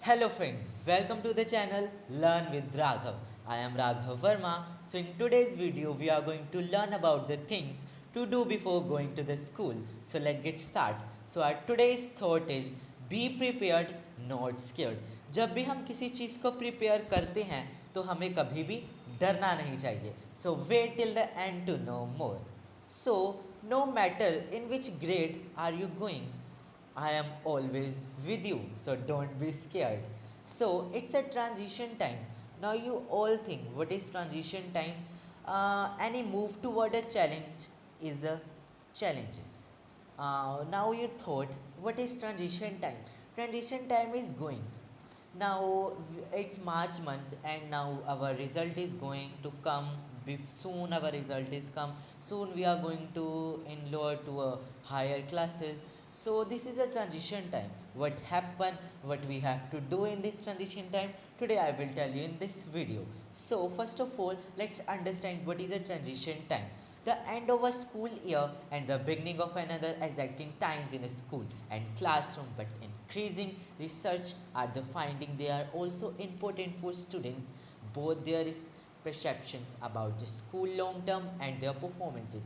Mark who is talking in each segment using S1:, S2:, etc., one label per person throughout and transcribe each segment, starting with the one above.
S1: Hello friends, welcome to the channel Learn with Raghav. I am Raghav Verma. So in today's video we are going to learn about the things to do before going to the school. So let's get started. So our today's thought is be prepared, not scared. जब भी हम किसी चीज़ को prepare करते हैं तो हमें कभी भी डरना नहीं चाहिए. So wait till the end to know more. So no matter in which grade are you going, I am always with you, so don't be scared. So it's a transition time. Now you all think what is transition time? Any move toward a challenge is a challenges. Now you thought what is transition time? Transition time is going. Now it's March month and now our result is going to come. Soon our result is come. Soon we are going to enroll to a higher classes. So this is a transition time. What happened, what we have to do in this transition time, today I will tell you in this video. So first of all, let's understand what is a transition time. The end of a school year and the beginning of another exciting times in a school and classroom, but increasing research are the finding they are also important for students, both their perceptions about the school long term and their performances.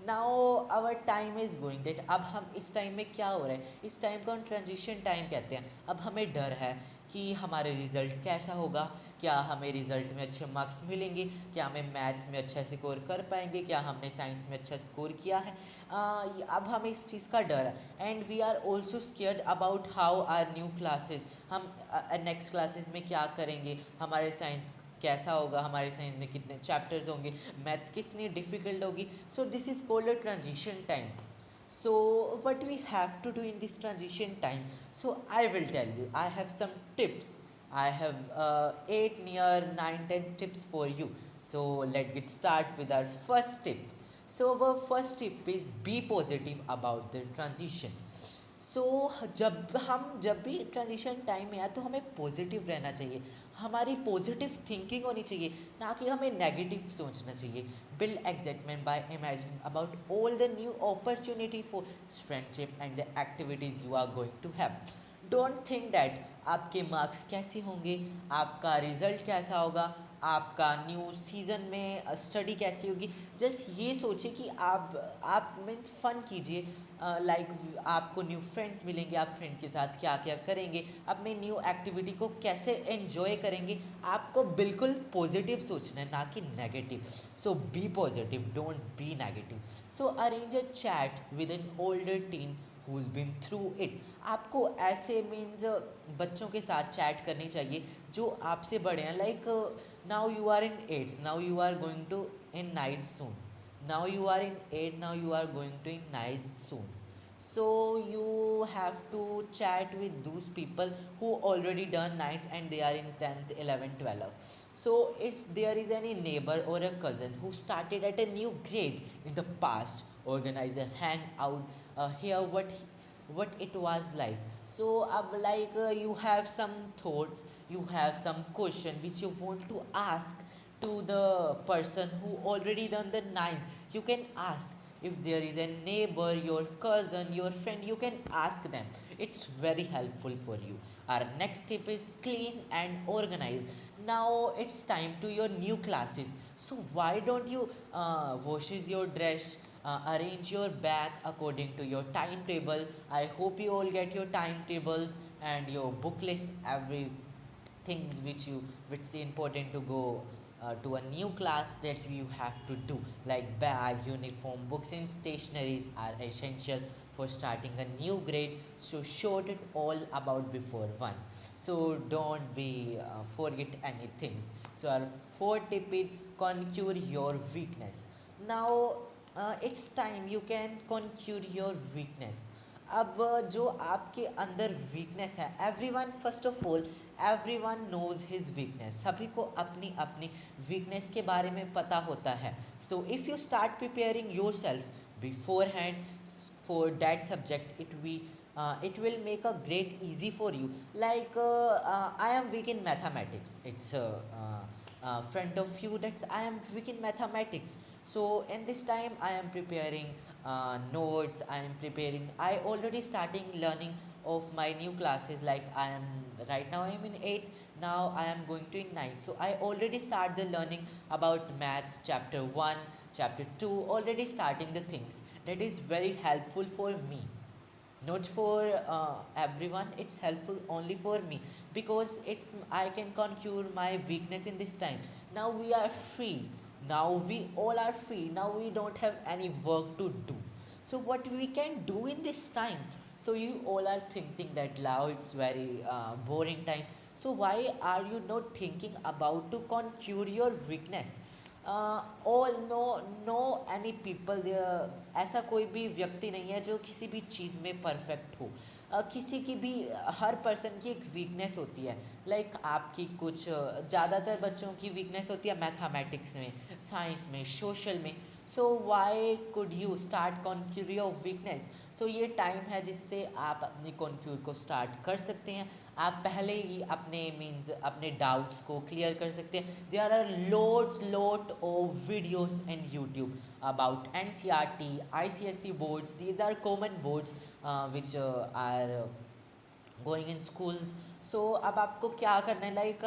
S1: Now our time is going that अब हम इस time में क्या हो रहा है, इस time को हम ट्रांजिशन टाइम कहते हैं. अब हमें डर है कि हमारे रिज़ल्ट कैसा होगा, क्या हमें रिज़ल्ट में अच्छे मार्क्स मिलेंगे, क्या हमें मैथ्स में अच्छा स्कोर कर पाएंगे, क्या हमने साइंस में अच्छा स्कोर किया है. अब हमें इस चीज़ का डर है and we are also scared about how are new classes. हम नेक्स्ट क्लासेस में क्या करेंगे, हमारे साइंस कैसा होगा, हमारे साइंस में कितने चैप्टर्स होंगे, मैथ्स कितनी डिफ़िकल्ट होगी. सो this is called a transition time. So what we have to do in this transition time? So I will tell you, I have some tips. I have 8 near 9 10 tips for you. So let's get start with our first tip. So our first tip is be positive about the transition. सो जब भी transition time में आए तो हमें positive रहना चाहिए, हमारी positive thinking होनी चाहिए, ना कि हमें नेगेटिव सोचना चाहिए. Build excitement by imagining about all the new opportunity for friendship and the activities you are going to have. Don't think that आपके मार्क्स कैसे होंगे, आपका रिज़ल्ट कैसा होगा, आपका न्यू सीज़न में स्टडी कैसी होगी. जस्ट ये सोचिए कि आप मीन्स फ़न कीजिए. लाइक आपको न्यू फ्रेंड्स मिलेंगे, आप फ्रेंड के साथ क्या क्या करेंगे, अपने न्यू एक्टिविटी को कैसे एन्जॉय करेंगे. आपको बिल्कुल पॉजिटिव सोचना है, ना कि negative. So be positive, don't be negative. So arrange a chat with an older teen who's been through it. आपको ऐसे मीन्स बच्चों के साथ चैट करनी चाहिए जो आपसे बड़े हैं. Like now you are in eighth, now you are going to in ninth soon. Now you are in 8, now you are going to in 9th soon. So you have to chat with those people who already done 9th and they are in 10th 11th 12th. So if there is any neighbor or a cousin who started at a new grade in the past, organize a hangout, hear what it was like. So you have some thoughts, you have some question which you want to ask to the person who already done the ninth. You can ask. If there is a neighbor, your cousin, your friend, you can ask them. It's very helpful for you. Our next tip is clean and organize. Now it's time to your new classes. So why don't you washes your dress, arrange your bag according to your timetable. I hope you all get your timetables and your book list, every things which is important to go to a new class that you have to do, like bag, uniform, books and stationaries are essential for starting a new grade. So short it all about before one, so don't be forget anything. So our fourth tip is conquer your weakness. Now it's time you can conquer your weakness. अब जो आपके अंदर weakness है, everyone first of all everyone knows his weakness. सभी को अपनी अपनी weakness के बारे में पता होता है. So if you start preparing your self before hand for that subject, it will make a great easy for you. Like I am weak in mathematics, it's front of you that I am weak in mathematics. So in this time I am preparing notes, I am preparing, I already starting learning of my new classes. Like I am right now, I am in 8th, now I am going to in 9th, so I already start the learning about maths chapter 1, chapter 2, already starting the things that is very helpful for me, not for everyone. It's helpful only for me, because it's I can conquer my weakness in this time. Now we are free, now we all are free, now we don't have any work to do, so what we can do in this time? So you all are thinking that now it's very boring time, so why are you not thinking about to conquer your weakness? All no any people there, ऐसा कोई भी व्यक्ति नहीं है जो किसी भी चीज़ में परफेक्ट हो। किसी की भी, हर पर्सन की एक वीकनेस होती है। लाइक आपकी कुछ ज़्यादातर बच्चों की वीकनेस होती है मैथमेटिक्स में, साइंस में, सोशल में। So why could you start conquer your weakness? So ये टाइम है जिससे आप अपनी कॉन्क्यूर को स्टार्ट कर सकते हैं। आप पहले ही अपने मीन्स अपने डाउट्स को क्लियर कर सकते हैं। There are lot of videos in YouTube about NCERT, ICSE boards. These are common boards which are going in schools. सो अब आपको क्या करना है, लाइक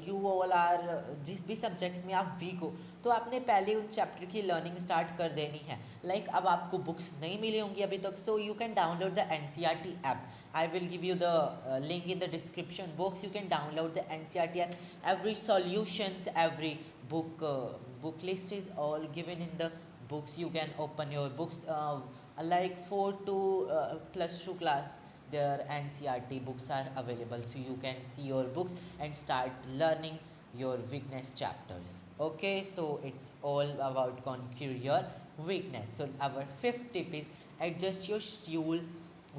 S1: यू ऑल आर, जिस भी सब्जेक्ट्स में आप वीक हो तो आपने पहले उन चैप्टर की लर्निंग स्टार्ट कर देनी है। लाइक अब आपको बुक्स नहीं मिली होंगी अभी तक, so you can download the NCERT app. I will give you the link in the description box. You can download the NCERT app. Every solutions, every book list is all given in the books. You can open your books like 4 to +2 class, their NCERT books are available, so you can see your books and start learning your weakness chapters. Okay, so it's all about conquer your weakness. So our 5th tip is adjust your schedule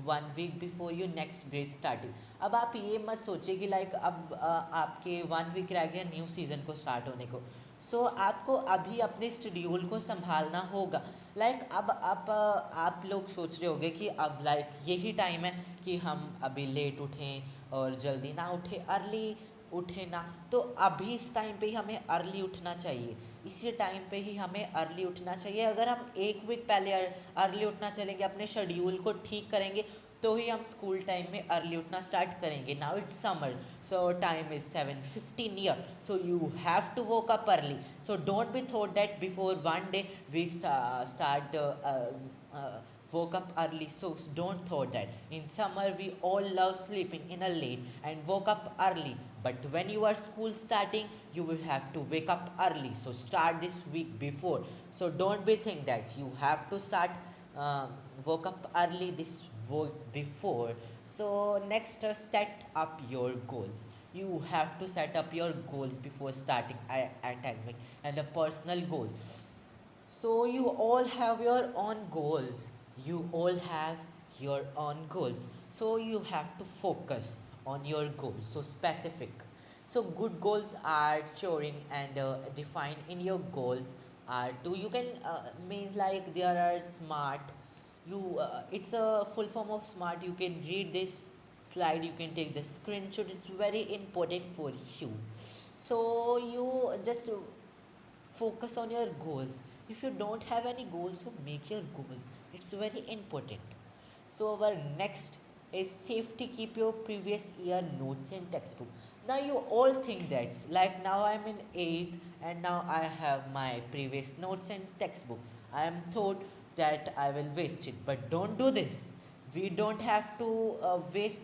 S1: 1 week before your next grade starting. अब आप ये मत सोचिए कि like अब आपके 1 week रह गया न्यू सीज़न को स्टार्ट होने को। सो आपको अभी अपने शेड्यूल को संभालना होगा। लाइक अब आप लोग सोच रहे होंगे कि अब लाइक यही टाइम है कि हम अभी लेट उठें और जल्दी ना उठें, अर्ली उठे ना, तो अभी इस टाइम पे ही हमें अर्ली उठना चाहिए। इसी टाइम पे ही हमें अर्ली उठना चाहिए। अगर हम 1 वीक पहले अर्ली उठना चलेंगे, अपने शेड्यूल को ठीक करेंगे, तो ही हम स्कूल टाइम में अर्ली उठना स्टार्ट करेंगे। Now it's summer, so time is 7:15 near, so you have to woke up early. So don't be thought that before one day we start woke up early, so don't thought that in summer we all love sleeping in a late and woke up early, but when you are school starting you will have to wake up early, so start this week before. So don't be think that you have to start woke up early this week before. So next, set up your goals. You have to set up your goals before starting academic and the personal goals. So you all have your own goals. You all have your own goals. So you have to focus on your goals. So specific. So good goals are choring and defined in your goals are to, you can means like there are SMART. You it's a full form of SMART. You can read this slide. You can take the screenshot. It's very important for you. So you just focus on your goals. If you don't have any goals, so make your goals. It's very important. So our next is safety. Keep your previous year notes and textbook. Now you all think that like now I'm in 8th and now I have my previous notes and textbook. I am thought that I will waste it, but don't do this. We don't have to waste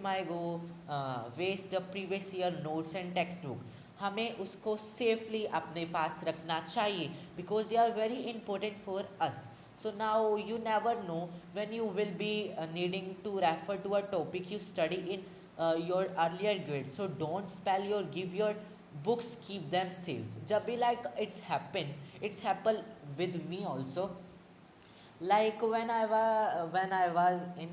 S1: the previous year notes and textbook. हमें उसको safely अपने पास रखना चाहिए, because they are very important for us. So now you never know when you will be needing to refer to a topic you study in your earlier grade. So don't spell your, give your books, keep them safe. जब भी like it's happened with me also. Like when I was in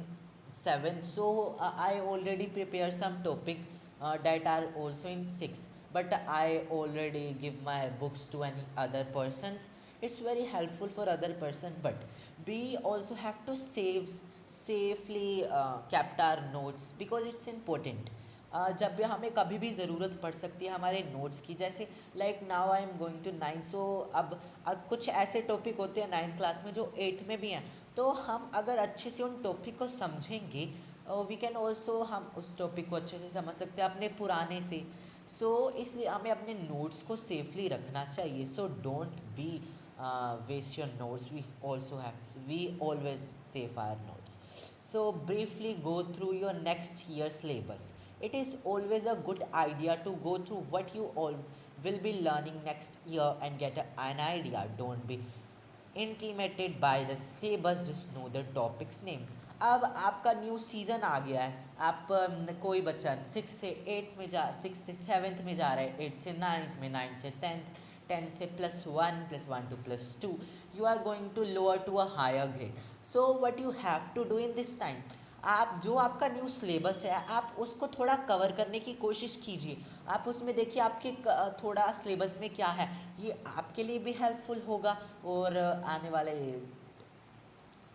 S1: 7th, so I already prepared some topic that are also in 6th, but I already give my books to any other persons. It's very helpful for other person, but we also have to safely kept our notes because it's important. जब भी हमें कभी भी ज़रूरत पड़ सकती है हमारे नोट्स की, जैसे like now I am going to 9, सो अब कुछ ऐसे टॉपिक होते हैं 9th क्लास में जो 8th में भी हैं, तो हम अगर अच्छे से उन टॉपिक को समझेंगे वी कैन ऑल्सो हम उस टॉपिक को अच्छे से समझ सकते हैं अपने पुराने से। इसलिए हमें अपने नोट्स को सेफली रखना चाहिए। So don't be waste your notes, we always save our notes. So briefly go through your next year's syllabus. It is always a good idea to go through what you all will be learning next year and get an idea. Don't be intimidated by the syllabus, just know the topics names. अब आपका new season आ गया है, आप कोई बच्चा 6 से 7th में जा रहा है, 8 से 9th में, 9th से 10th, 10 से +1 +1 to +2, you are going to lower to a higher grade. So what you have to do in this time, आप जो आपका न्यू सिलेबस है आप उसको थोड़ा कवर करने की कोशिश कीजिए। आप उसमें देखिए आपके थोड़ा सिलेबस में क्या है, ये आपके लिए भी हेल्पफुल होगा और आने वाले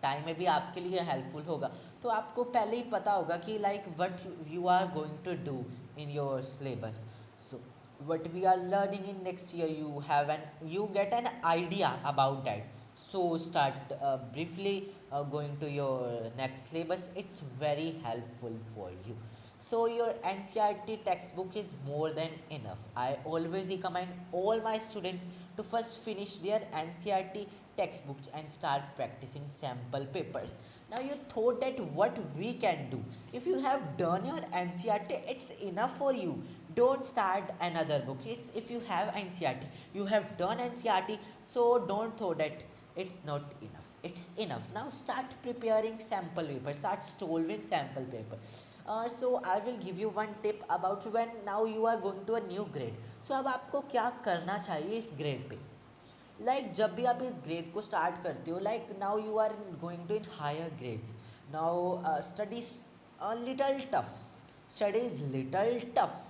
S1: टाइम में भी आपके लिए हेल्पफुल होगा। तो आपको पहले ही पता होगा कि like what you are going to do in your syllabus. So what we are learning in next year, you get an idea about that. So start briefly going to your next syllabus, it's very helpful for you. So your NCERT textbook is more than enough. I always recommend all my students to first finish their NCERT textbooks and start practicing sample papers. Now you thought that what we can do, if you have done your NCERT, it's enough for you. Don't start another book. It's if you have NCERT, you have done NCERT, so don't thought that it's not enough. It's enough. Now start preparing sample paper, start solving sample paper. So I will give you one tip about when now you are going to a new grade. So अब आपको क्या करना चाहिए इस grade pay, जब भी आप इस ग्रेड को स्टार्ट करते हो, now you are going to in higher grades, now studies little tough, studies little tough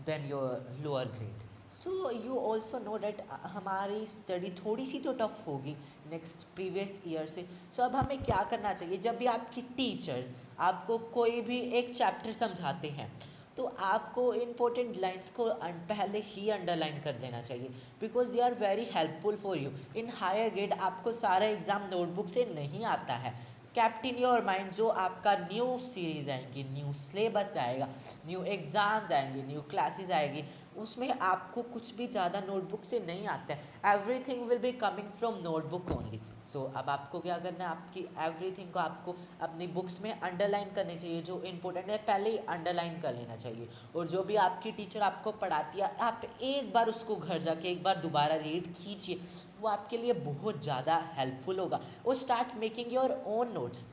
S1: then your lower grade. So you also know that हमारी स्टडी थोड़ी सी तो टफ होगी नेक्स्ट प्रीवियस ईयर से। सो अब हमें क्या करना चाहिए, जब भी आपकी टीचर आपको कोई भी एक चैप्टर समझाते हैं तो आपको इम्पोर्टेंट लाइंस को पहले ही अंडरलाइन कर देना चाहिए, because they are very helpful for you in higher grade. आपको सारा एग्ज़ाम नोटबुक से नहीं आता है, कैप्ट इन योर माइंड जो आपका न्यू सीरीज़ आएंगी, न्यू सिलेबस आएगा, न्यू एग्ज़ाम्स आएंगे, न्यू क्लासेस आएगी, उसमें आपको कुछ भी ज़्यादा नोटबुक से नहीं आता है। Everything will be coming from notebook only. So अब आपको क्या करना है, आपकी एवरीथिंग को आपको अपनी बुक्स में अंडरलाइन करनी चाहिए, जो इंपॉर्टेंट है पहले ही अंडरलाइन कर लेना चाहिए। और जो भी आपकी टीचर आपको पढ़ाती है आप एक बार उसको घर जाके एक बार दोबारा रीड कीजिए, वो आपके लिए बहुत ज़्यादा हेल्पफुल होगा। और start making your own notes.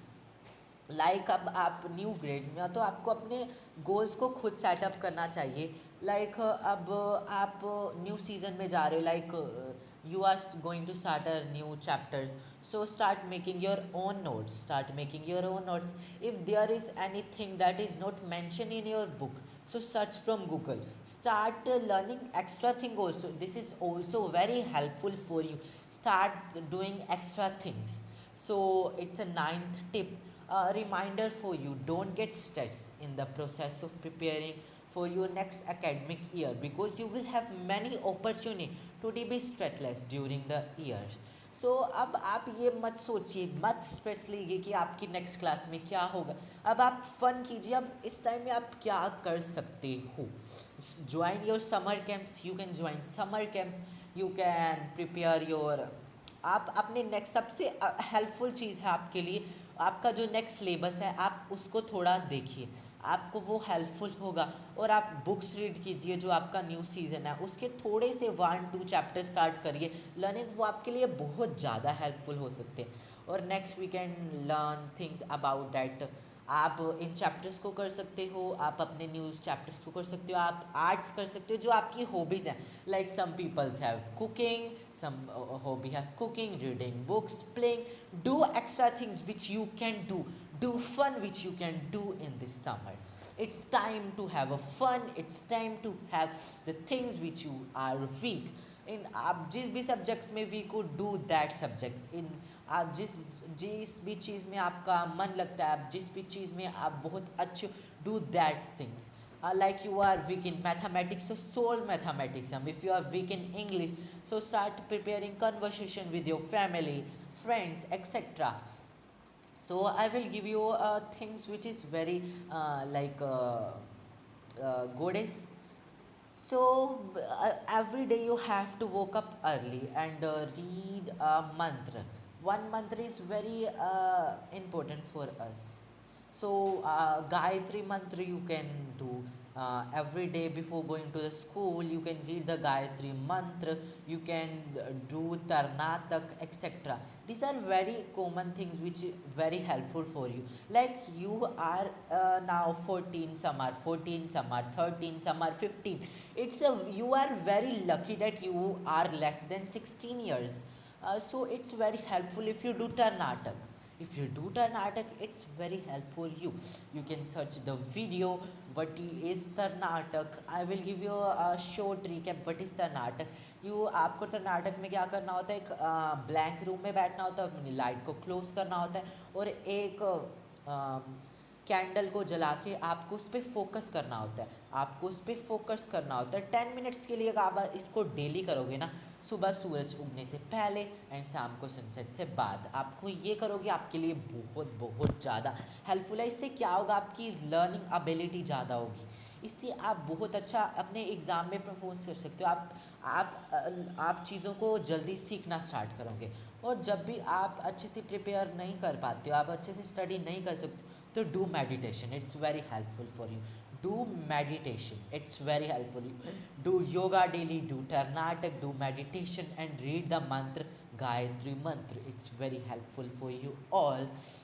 S1: अब आप न्यू ग्रेड्स में हो तो आपको अपने गोल्स को खुद सेटअप करना चाहिए। अब आप न्यू सीज़न में जा रहे हो, you are going to start a new chapters, so start making your own notes. If there is anything that is not mentioned in your book, so search from Google. Start learning extra thing also, this is also very helpful for you. Start doing extra things. So it's a ninth tip, a reminder for you, don't get stressed in the process of preparing for your next academic year, because you will have many opportunity to be stressless during the year. So अब आप ये मत सोचिए, मत stress लीजिए कि आपकी next class में क्या होगा। अब आप फन कीजिए। अब इस टाइम में आप क्या कर सकते हो, join your summer camps, you can join summer camps, you can prepare your, आप अपने नेक्स्ट, सबसे हेल्पफुल चीज़ है आपके लिए आपका जो नेक्स्ट सिलेबस है, आप उसको थोड़ा देखिए, आपको वो हेल्पफुल होगा। और आप बुक्स रीड कीजिए, जो आपका न्यू सीज़न है उसके थोड़े से 1-2 चैप्टर स्टार्ट करिए लर्निंग, वो आपके लिए बहुत ज़्यादा हेल्पफुल हो सकते हैं। और next we can learn things about that, आप इन चैप्टर्स को कर सकते हो, आप अपने न्यूज़ चैप्टर्स को कर सकते हो, आप आर्ट्स कर सकते हो, जो आपकी हॉबीज़ हैं। Some peoples have cooking, some hobby have cooking, reading books, playing, do extra things which you can do fun which you can do in this summer. It's time to have a fun, it's time to have the things which you are weak in। आप जिस भी subjects में week हो, do that subjects in. आप जिस भी चीज़ में आपका मन लगता है, आप जिस भी चीज़ में आप बहुत अच्छे, do that things. Like you are weak in mathematics, so solve mathematics. If you are weak in English, so start preparing conversation with your family, friends, etc. So I will give you things which is very goddess. So every day you have to woke up early and read a mantra. One mantra is very important for us. So Gayatri mantra you can do every day before going to the school. You can read the Gayatri mantra. You can do Tarnatak, etc. These are very common things which is very helpful for you. Like you are now 14, some are 14, some are 13, some are 15. You are very lucky that you are less than 16 years. So it's very helpful if you do Tarnatak. If you do Tarnatak, it's very helpful you can search the video what is Tarnatak. I will give you a short recap what is Tarnatak. आपको कर्नाटक में क्या करना होता है, एक blank room में बैठना होता है, अपनी लाइट को क्लोज करना होता है और एक कैंडल को जला के आपको उस पर फोकस करना होता है, आपको उस पर फोकस करना होता है 10 मिनट्स के लिए। अगर आप इसको डेली करोगे ना, सुबह सूरज उगने से पहले एंड शाम को सनसेट से बाद आपको ये करोगे, आपके लिए बहुत बहुत ज़्यादा हेल्पफुल है। इससे क्या होगा, आपकी लर्निंग एबिलिटी ज़्यादा होगी, इससे आप बहुत अच्छा अपने एग्ज़ाम में परफॉर्म कर सकते हो। आप चीज़ों को जल्दी सीखना स्टार्ट करोगे। और जब भी आप अच्छे से प्रिपेयर नहीं कर पाते हो, आप अच्छे से स्टडी नहीं कर सकते, तो do meditation, it's very helpful for you. Do meditation, it's very helpful. Do yoga daily, do Tarnatak, do meditation and read the mantra Gayatri mantra, it's very helpful for you all.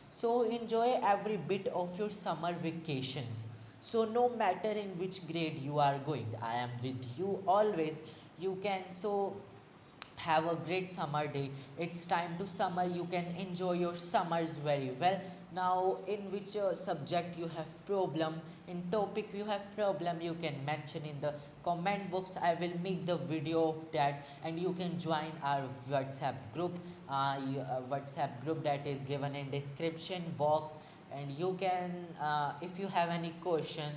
S1: So enjoy every bit of your summer vacations. So no matter in which grade you are going, I am with you always. You can so have a great summer day. It's time to summer, you can enjoy your summers very well. Now in which subject you have problem, in topic you have problem, you can mention in the comment box. I will make the video of that and you can join our WhatsApp group, WhatsApp group that is given in description box. And you can if you have any question,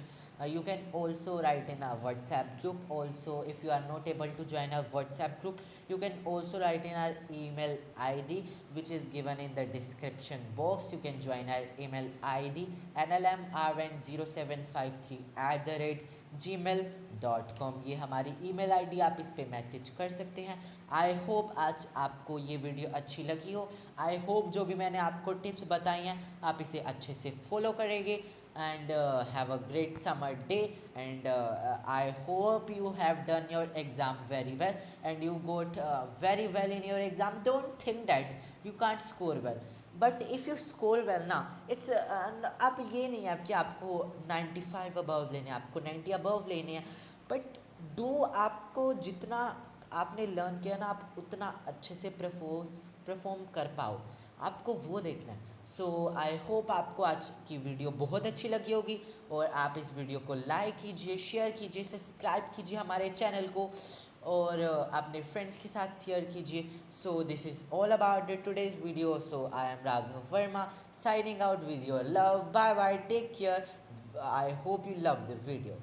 S1: you can also write in our WhatsApp group. Also, if you are not able to join our WhatsApp group, you can also write in our email ID which is given in the description box. You can join our email ID nlmrn0753@gmail.com, ये हमारी email ID, आप इस पर message कर सकते हैं। I hope आज आपको ये वीडियो अच्छी लगी हो। आई होप जो भी मैंने आपको टिप्स बताई हैं आप इसे अच्छे से फॉलो करेंगे। And have a great summer day, and I hope you have done your exam very well and you got very well in your exam. Don't think that you can't score well, but if you score well ना, it's आप ये नहीं है कि आपको 95 above लेने हैं, आपको 90 above लेने हैं, but do आपको जितना आपने लर्न किया ना, आप उतना अच्छे से परफॉर्म कर पाओ, आपको वो देखना है। सो आई होप आपको आज की वीडियो बहुत अच्छी लगी होगी और आप इस वीडियो को लाइक कीजिए, शेयर कीजिए, सब्सक्राइब कीजिए हमारे चैनल को और अपने फ्रेंड्स के साथ शेयर कीजिए। So this is all about today's video. So I am Raghav Verma signing out with your love. Bye bye, take care. I hope you love the video.